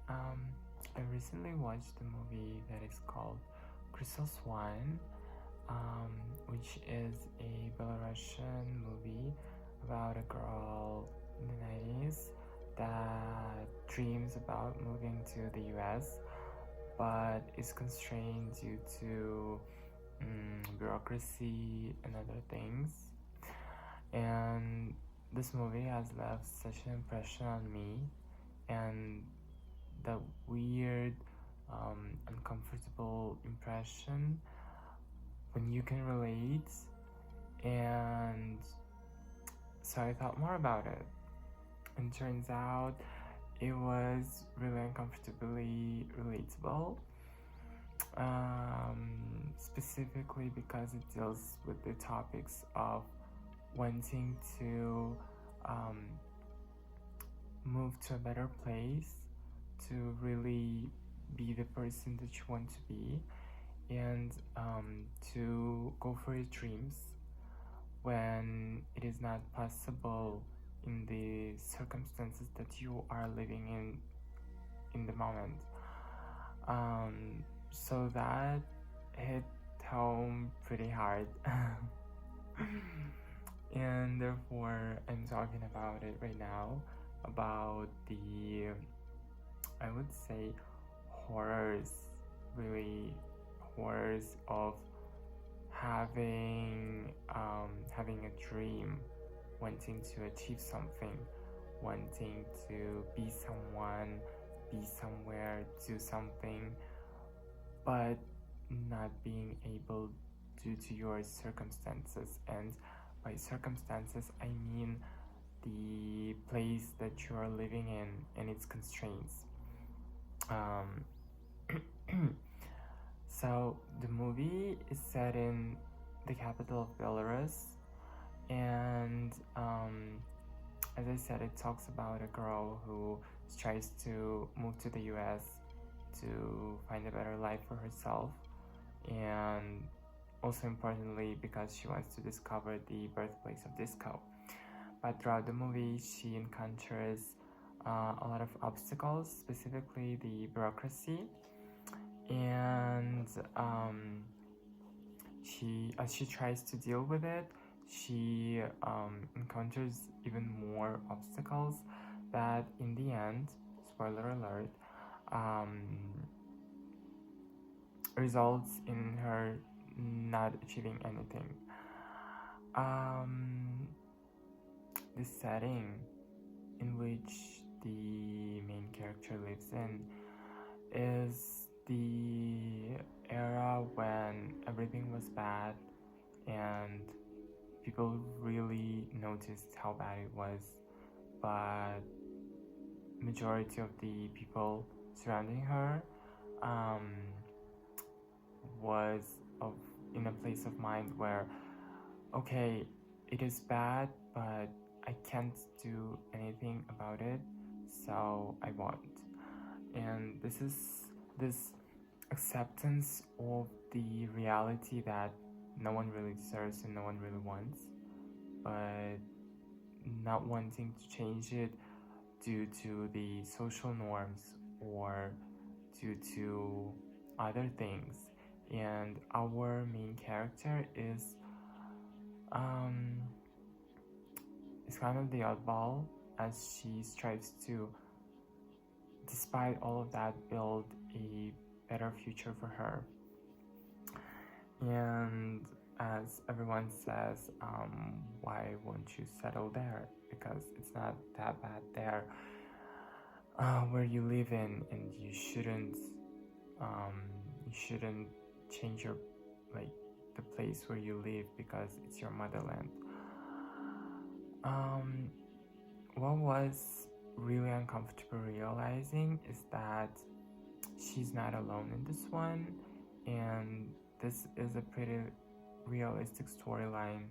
I recently watched a movie that is called Crystal Swan, which is a Belarusian movie about a girl in the 90s that dreams about moving to the US but is constrained due to bureaucracy and other things. And this movie has left such an impression on me, and the weird, uncomfortable impression when you can relate. And so I thought more about it, and turns out it was really uncomfortably relatable, specifically because it deals with the topics of wanting to move to a better place, to really be the person that you want to be, and to go for your dreams when it is not possible in the circumstances that you are living in the moment. So that hit home pretty hard. And therefore I'm talking about it right now, about the, I would say, horrors, really horrors of having a dream, wanting to achieve something, wanting to be someone, be somewhere, do something, but not being able due to your circumstances. And by circumstances, I mean the place that you are living in and its constraints. So the movie is set in the capital of Belarus, and as I said, it talks about a girl who tries to move to the US to find a better life for herself, and also importantly because she wants to discover the birthplace of disco. But throughout the movie she encounters a lot of obstacles, specifically the bureaucracy, and as she tries to deal with it, she encounters even more obstacles that in the end, spoiler alert, results in her not achieving anything. The setting in which the main character lives in is the era when everything was bad and people really noticed how bad it was, but majority of the people surrounding her was in a place of mind where, okay, it is bad, but I can't do anything about it, so I won't. And this acceptance of the reality that no one really deserves and no one really wants, but not wanting to change it due to the social norms or due to other things. And our main character is kind of the oddball, as she strives to, despite all of that, build a better future for her. And as everyone says, why won't you settle there? Because it's not that bad there where you live in, and you shouldn't change your, like, the place where you live because it's your motherland. What was really uncomfortable realizing is that she's not alone in this one, and this is a pretty realistic storyline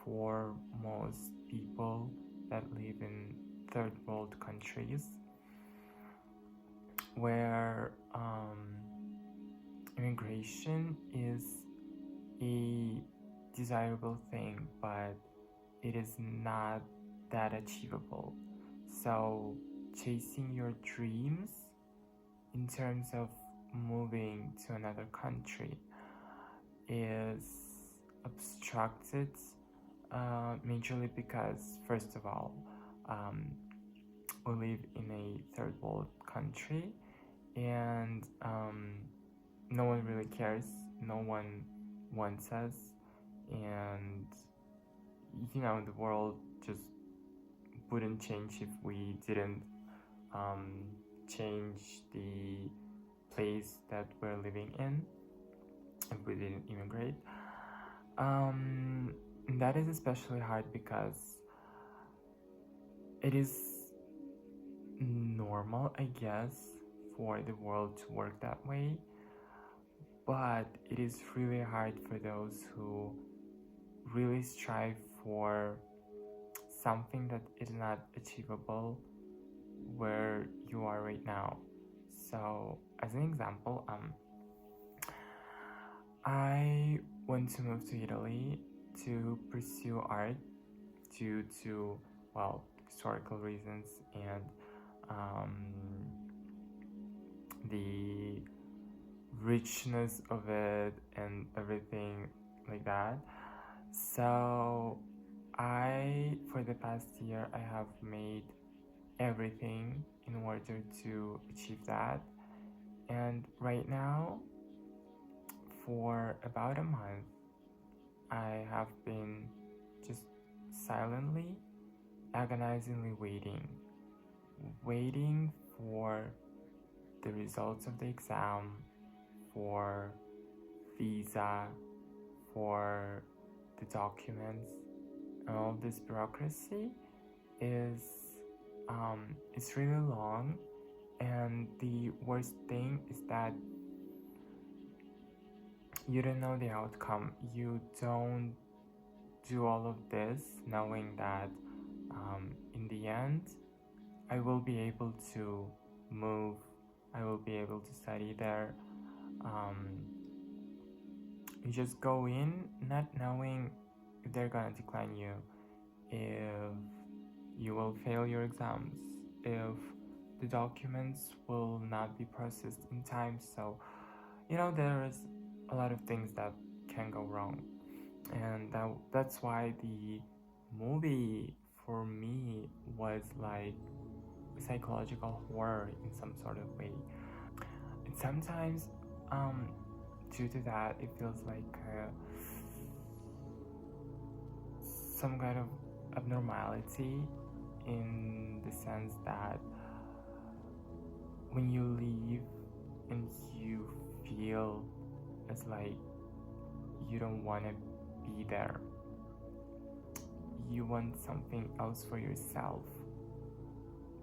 for most people that live in third world countries, where immigration is a desirable thing, but it is not that achievable. So chasing your dreams in terms of moving to another country is obstructed, majorly because, first of all, um, we live in a third world country, and no one really cares, no one wants us, and the world just wouldn't change if we didn't change the place that we're living in, if we didn't immigrate. That is especially hard because it is normal, I guess, for the world to work that way, but it is really hard for those who really strive for something that is not achievable where you are right now. So, as an example, I want to move to Italy to pursue art due to, well, historical reasons and the richness of it and everything like that. So for the past year, I have made everything in order to achieve that. And right now, for about a month, I have been just silently, agonizingly waiting for the results of the exam, for visa, for the documents, and all this bureaucracy is it's really long, and the worst thing is that you don't know the outcome. You don't do all of this knowing that in the end I will be able to move, I will be able to study there. You just go in not knowing if they're gonna decline you, if you will fail your exams, if the documents will not be processed in time. So there is a lot of things that can go wrong, and that's why the movie for me was like a psychological horror in some sort of way. And sometimes due to that, it feels like some kind of abnormality, in the sense that when you leave and you feel it's like you don't want to be there, you want something else for yourself,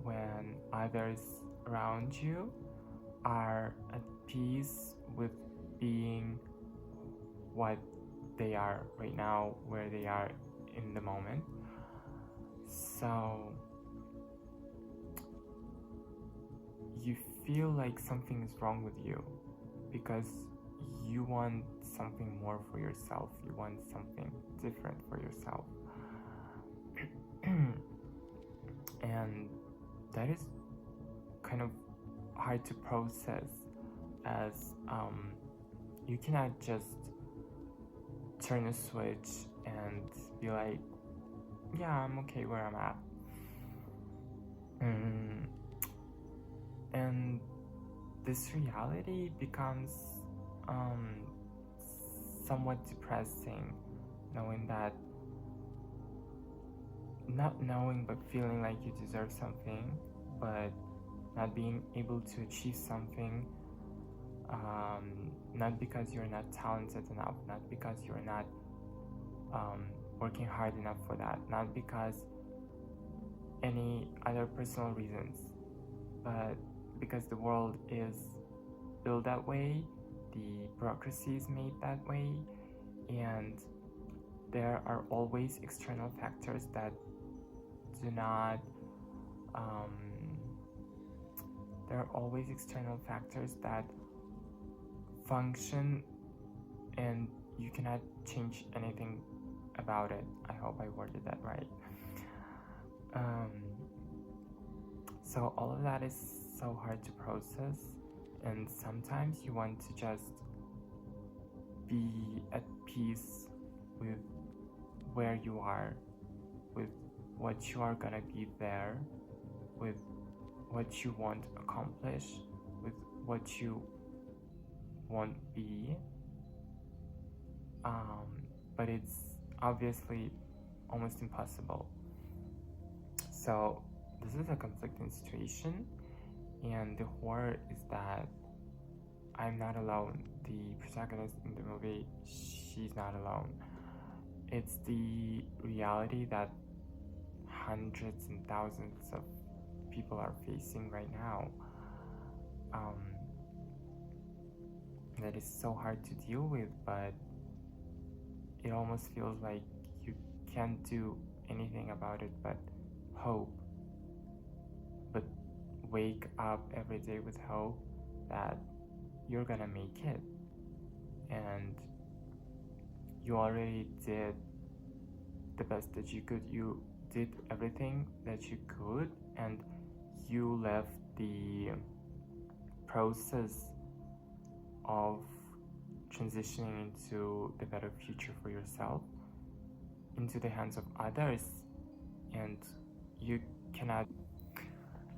when others around you are at peace with being what they are right now, where they are in the moment. So you feel like something is wrong with you because you want something more for yourself, you want something different for yourself. And that is kind of hard to process, as you cannot just turn a switch and be like, yeah, I'm okay where I'm at. And this reality becomes somewhat depressing, knowing that, not knowing but feeling like you deserve something, but not being able to achieve something, not because you're not talented enough, not because you're not working hard enough for that, not because any other personal reasons, but because the world is built that way, the bureaucracy is made that way, and there are always external factors that do not there are always external factors that function, and you cannot change anything about it. I hope I worded that right. So all of that is so hard to process, and sometimes you want to just be at peace with where you are, with what you are gonna be there, with what you want to accomplish, with what you won't be. But it's obviously almost impossible. So this is a conflicting situation, and the horror is that I'm not alone. The protagonist in the movie, she's not alone. It's the reality that hundreds and thousands of people are facing right now. That is so hard to deal with, but it almost feels like you can't do anything about it but hope. But wake up every day with hope that you're gonna make it. And you already did the best that you could. You did everything that you could, and you left the process of transitioning into the better future for yourself into the hands of others, and you cannot.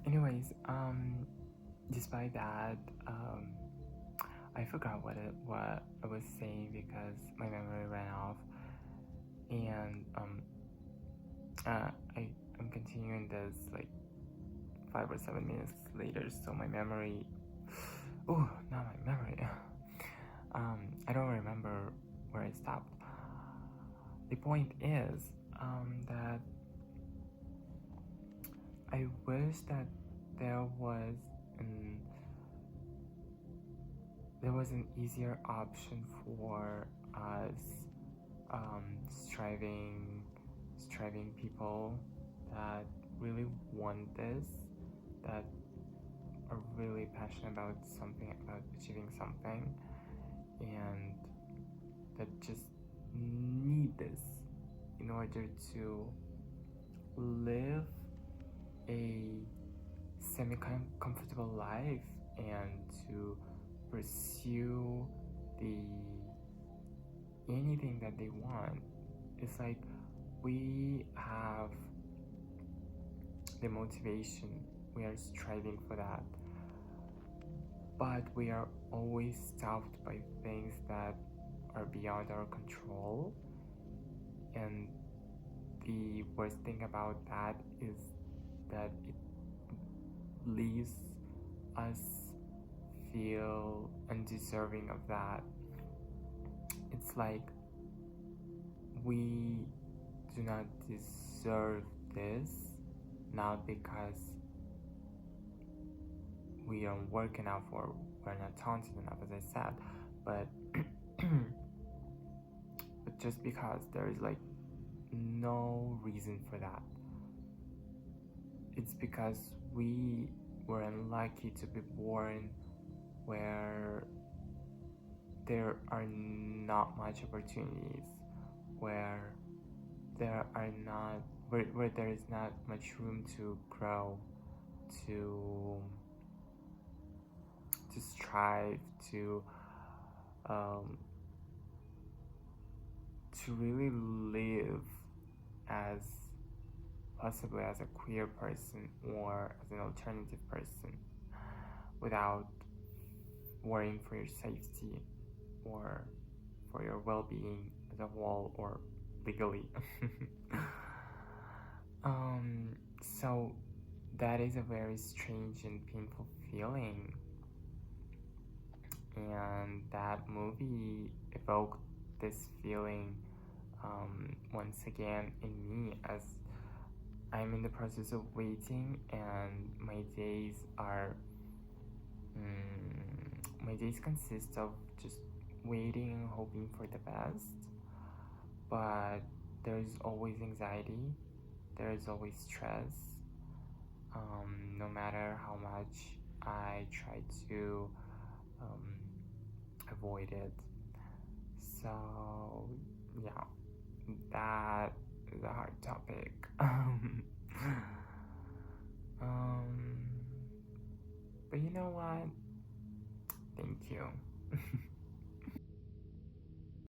Anyways, despite that, I forgot what I was saying because my memory ran off, and I'm continuing this like 5 or 7 minutes later, so my memory. Oh, not my memory. I don't remember where I stopped. The point is that I wish that there was an easier option for us striving people that really want this, that are really passionate about something, about achieving something, and that just need this in order to live a semi-comfortable life and to pursue anything that they want. It's like we have the motivation, we are striving for that, but we are always stopped by things that are beyond our control. And the worst thing about that is that it leaves us feel undeserving of that. It's like we do not deserve this, not because we aren't working enough or we're not talented enough, as I said, but but just because there is like no reason for that. It's because we were unlucky to be born where there are not much opportunities, where there is not much room to grow, to strive, to really live as possibly as a queer person or as an alternative person without worrying for your safety or for your well-being as a whole or legally. So that is a very strange and painful feeling, and that movie evoked this feeling once again in me, as I'm in the process of waiting, and my days consist of just waiting and hoping for the best. But there's always anxiety, there's always stress, no matter how much I try to avoid it. So yeah, that is a hard topic. But you know what? Thank you.